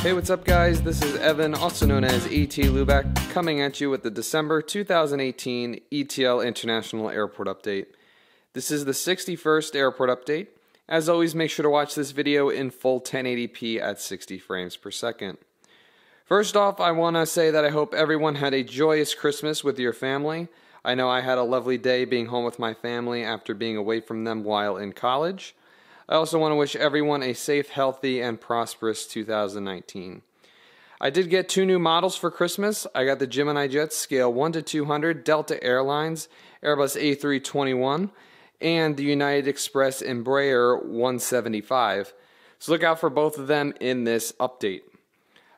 Hey, what's up guys? This is Evan, also known as ET Lubeck, coming at you with the December 2018 ETL International Airport Update. This is the 61st airport update. As always, make sure to watch this video in full 1080p at 60 frames per second. First off, I want to say that I hope everyone had a joyous Christmas with your family. I know I had a lovely day being home with my family after being away from them while in college. I also want to wish everyone a safe, healthy, and prosperous 2019. I did get 2 new models for Christmas. I got the Gemini Jets scale 1 to 200 Delta Airlines Airbus A321 and the United Express Embraer 175. So look out for both of them in this update.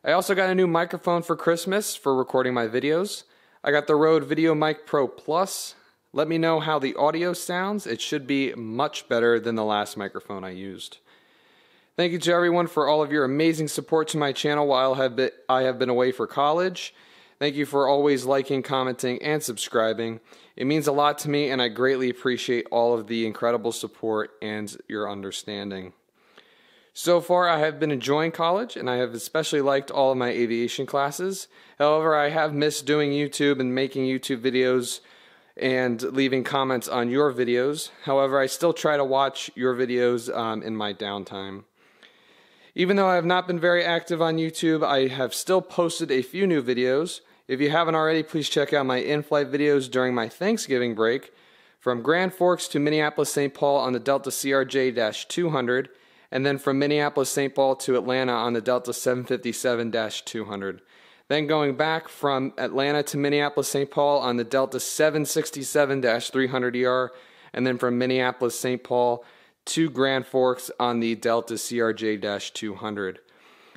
I also got a new microphone for Christmas for recording my videos. I got the Rode VideoMic Pro Plus. Let me know how the audio sounds. It should be much better than the last microphone I used. Thank you to everyone for all of your amazing support to my channel while I have been away for college. Thank you for always liking, commenting, and subscribing. It means a lot to me, and I greatly appreciate all of the incredible support and your understanding. So far, I have been enjoying college, and I have especially liked all of my aviation classes. However, I have missed doing YouTube and making YouTube videos and leaving comments on your videos. However, I still try to watch your videos in my downtime. Even though I have not been very active on YouTube, I have still posted a few new videos. If you haven't already, please check out my in-flight videos during my Thanksgiving break from Grand Forks to Minneapolis-St. Paul on the Delta CRJ-200 and then from Minneapolis-St. Paul to Atlanta on the Delta 757-200. Then going back from Atlanta to Minneapolis-St. Paul on the Delta 767-300ER, and then from Minneapolis-St. Paul to Grand Forks on the Delta CRJ-200.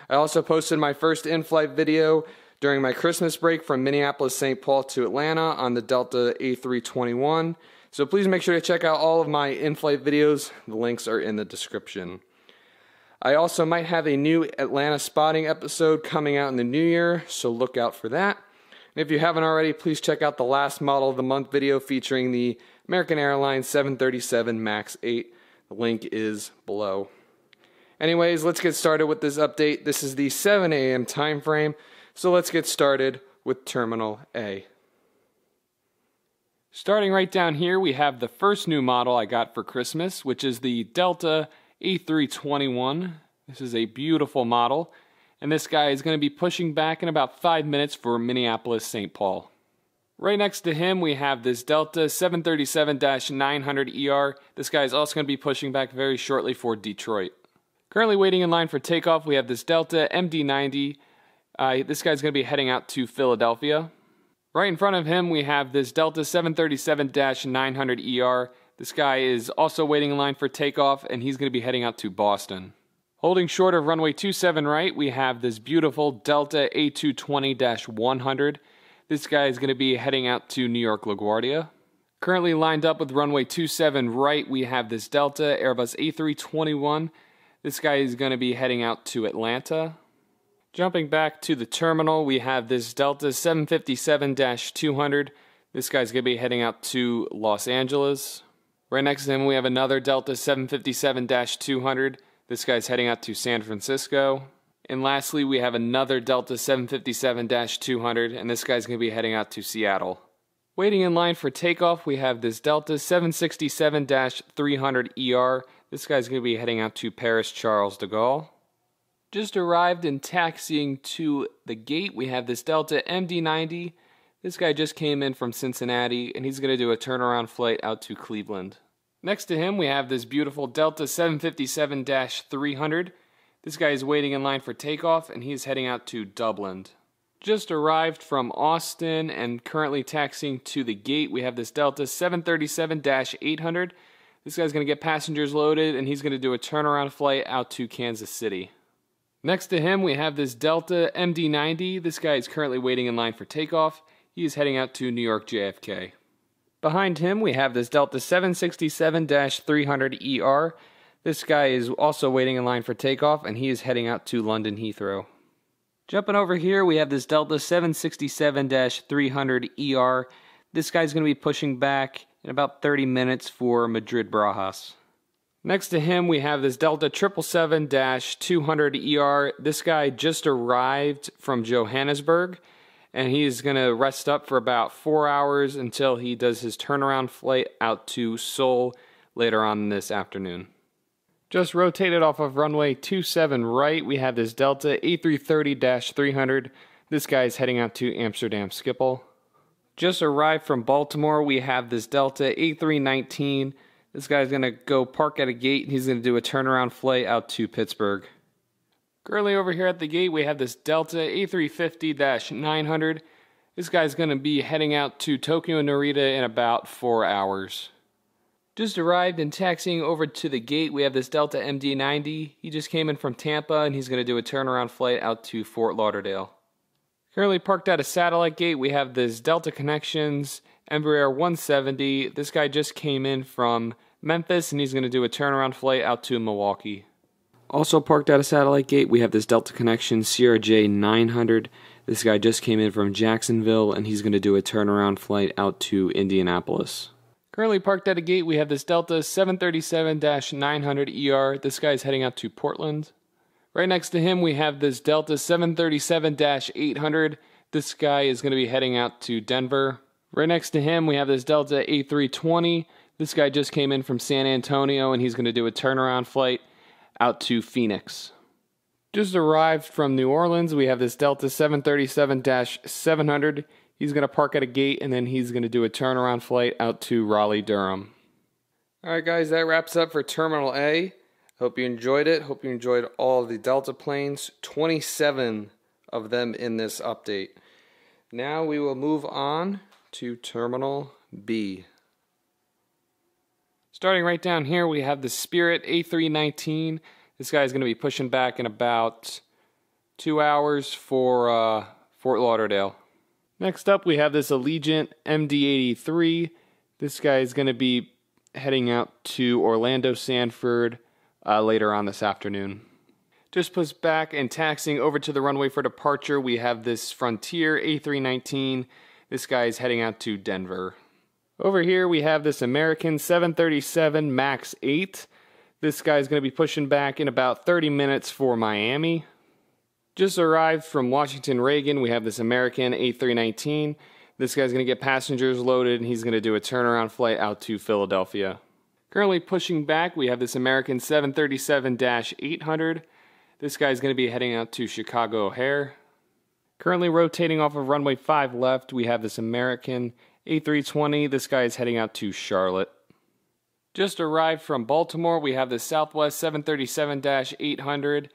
I also posted my first in-flight video during my Christmas break from Minneapolis-St. Paul to Atlanta on the Delta A321. So please make sure to check out all of my in-flight videos. The links are in the description. I also might have a new Atlanta spotting episode coming out in the new year, so look out for that. And if you haven't already, please check out the last model of the month video featuring the American Airlines 737 MAX 8. The link is below. Anyways, let's get started with this update. This is the 7 a.m. time frame, so let's get started with Terminal A. Starting right down here, we have the first new model I got for Christmas, which is the Delta A321. This is a beautiful model, and this guy is going to be pushing back in about 5 minutes for Minneapolis-St. Paul. Right next to him, we have this Delta 737-900ER. This guy is also going to be pushing back very shortly for Detroit. Currently waiting in line for takeoff, we have this Delta MD-90. This guy's going to be heading out to Philadelphia. Right in front of him, we have this Delta 737-900ER. This guy is also waiting in line for takeoff, and he's going to be heading out to Boston. Holding short of runway 27 right, we have this beautiful Delta A220-100. This guy is going to be heading out to New York LaGuardia. Currently lined up with runway 27 right, we have this Delta Airbus A321. This guy is going to be heading out to Atlanta. Jumping back to the terminal, we have this Delta 757-200. This guy's going to be heading out to Los Angeles. Right next to him, we have another Delta 757-200. This guy's heading out to San Francisco. And lastly, we have another Delta 757-200, and this guy's going to be heading out to Seattle. Waiting in line for takeoff, we have this Delta 767-300ER. This guy's going to be heading out to Paris Charles de Gaulle. Just arrived and taxiing to the gate, we have this Delta MD-90. This guy just came in from Cincinnati, and he's going to do a turnaround flight out to Cleveland. Next to him, we have this beautiful Delta 757-300. This guy is waiting in line for takeoff, and he's heading out to Dublin. Just arrived from Austin and currently taxiing to the gate, we have this Delta 737-800. This guy's going to get passengers loaded, and he's going to do a turnaround flight out to Kansas City. Next to him, we have this Delta MD-90. This guy is currently waiting in line for takeoff. He is heading out to New York JFK. Behind him, we have this Delta 767-300ER. This guy is also waiting in line for takeoff, and he is heading out to London Heathrow. Jumping over here, we have this Delta 767-300ER. This guy's going to be pushing back in about 30 minutes for Madrid Barajas. Next to him, we have this Delta 777-200ER. This guy just arrived from Johannesburg, and he's going to rest up for about 4 hours until he does his turnaround flight out to Seoul later on this afternoon. Just rotated off of runway 27 right, we have this Delta A330-300. This guy's heading out to Amsterdam Schiphol. Just arrived from Baltimore, we have this Delta A319. This guy's going to go park at a gate, and he's going to do a turnaround flight out to Pittsburgh. Currently over here at the gate, we have this Delta A350-900. This guy's going to be heading out to Tokyo Narita in about 4 hours. Just arrived and taxiing over to the gate, we have this Delta MD-90. He just came in from Tampa, and he's going to do a turnaround flight out to Fort Lauderdale. Currently parked at a satellite gate, we have this Delta Connections Embraer 170. This guy just came in from Memphis, and he's going to do a turnaround flight out to Milwaukee. Also parked at a satellite gate, we have this Delta Connection Sierra J 900. This guy just came in from Jacksonville, and he's going to do a turnaround flight out to Indianapolis. Currently parked at a gate, we have this Delta 737-900ER. This guy's heading out to Portland. Right next to him, we have this Delta 737-800. This guy is going to be heading out to Denver. Right next to him, we have this Delta A320. This guy just came in from San Antonio, and he's going to do a turnaround flight out to Phoenix. Just arrived from New Orleans, we have this Delta 737-700. He's going to park at a gate, and then he's going to do a turnaround flight out to Raleigh-Durham. Alright guys, that wraps up for Terminal A. Hope you enjoyed it. Hope you enjoyed all of the Delta planes. 27 of them in this update. Now we will move on to Terminal B. Starting right down here, we have the Spirit A319. This guy is going to be pushing back in about 2 hours for Fort Lauderdale. Next up, we have this Allegiant MD-83. This guy is going to be heading out to Orlando Sanford later on this afternoon. Just pushed back and taxiing over to the runway for departure, we have this Frontier A319. This guy is heading out to Denver. Over here we have this American 737 MAX 8. This guy is going to be pushing back in about 30 minutes for Miami. Just arrived from Washington Reagan, we have this American A319. This guy's going to get passengers loaded, and he's going to do a turnaround flight out to Philadelphia. Currently pushing back, we have this American 737-800. This guy's going to be heading out to Chicago O'Hare. Currently rotating off of runway 5 left, we have this American A320. This guy is heading out to Charlotte. Just arrived from Baltimore, we have the Southwest 737-800.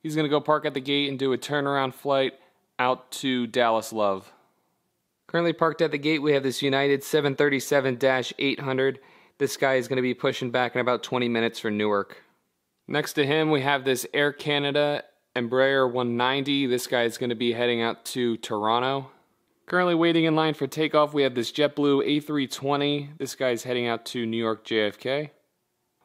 He's going to go park at the gate and do a turnaround flight out to Dallas Love. Currently parked at the gate, we have this United 737-800. This guy is going to be pushing back in about 20 minutes for Newark. Next to him, we have this Air Canada Embraer 190. This guy is going to be heading out to Toronto. Currently waiting in line for takeoff, we have this JetBlue A320. This guy is heading out to New York JFK.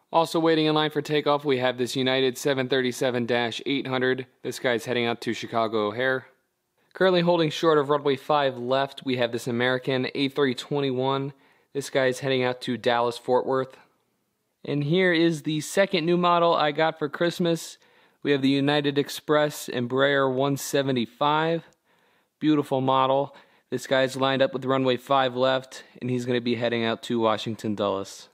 Also waiting in line for takeoff, we have this United 737-800. This guy is heading out to Chicago O'Hare. Currently holding short of runway 5 left, we have this American A321. This guy is heading out to Dallas Fort Worth. And here is the second new model I got for Christmas. We have the United Express Embraer 175. Beautiful model. This guy's lined up with runway 5 left, and he's going to be heading out to Washington Dulles.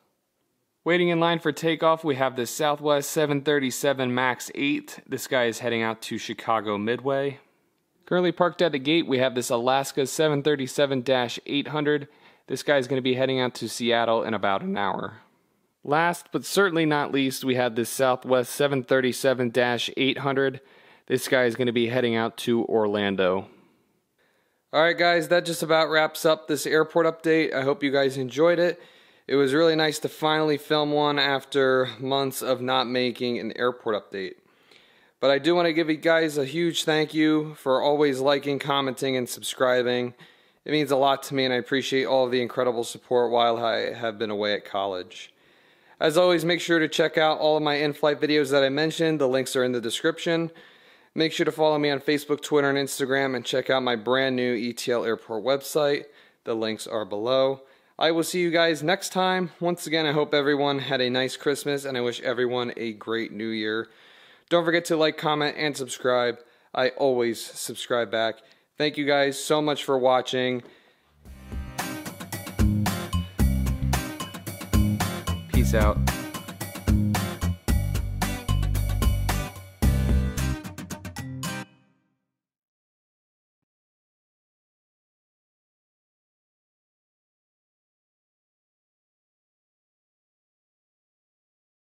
Waiting in line for takeoff, we have the Southwest 737 MAX 8. This guy is heading out to Chicago Midway. Currently parked at the gate, we have this Alaska 737-800. This guy is going to be heading out to Seattle in about an hour. Last but certainly not least, we have this Southwest 737-800. This guy is going to be heading out to Orlando. Alright guys, that just about wraps up this airport update. I hope you guys enjoyed it. It was really nice to finally film one after months of not making an airport update. But I do want to give you guys a huge thank you for always liking, commenting, and subscribing. It means a lot to me, and I appreciate all of the incredible support while I have been away at college. As always, make sure to check out all of my in-flight videos that I mentioned. The links are in the description. Make sure to follow me on Facebook, Twitter, and Instagram, and check out my brand new ETL Airport website. The links are below. I will see you guys next time. Once again, I hope everyone had a nice Christmas, and I wish everyone a great New Year. Don't forget to like, comment, and subscribe. I always subscribe back. Thank you guys so much for watching. Peace out.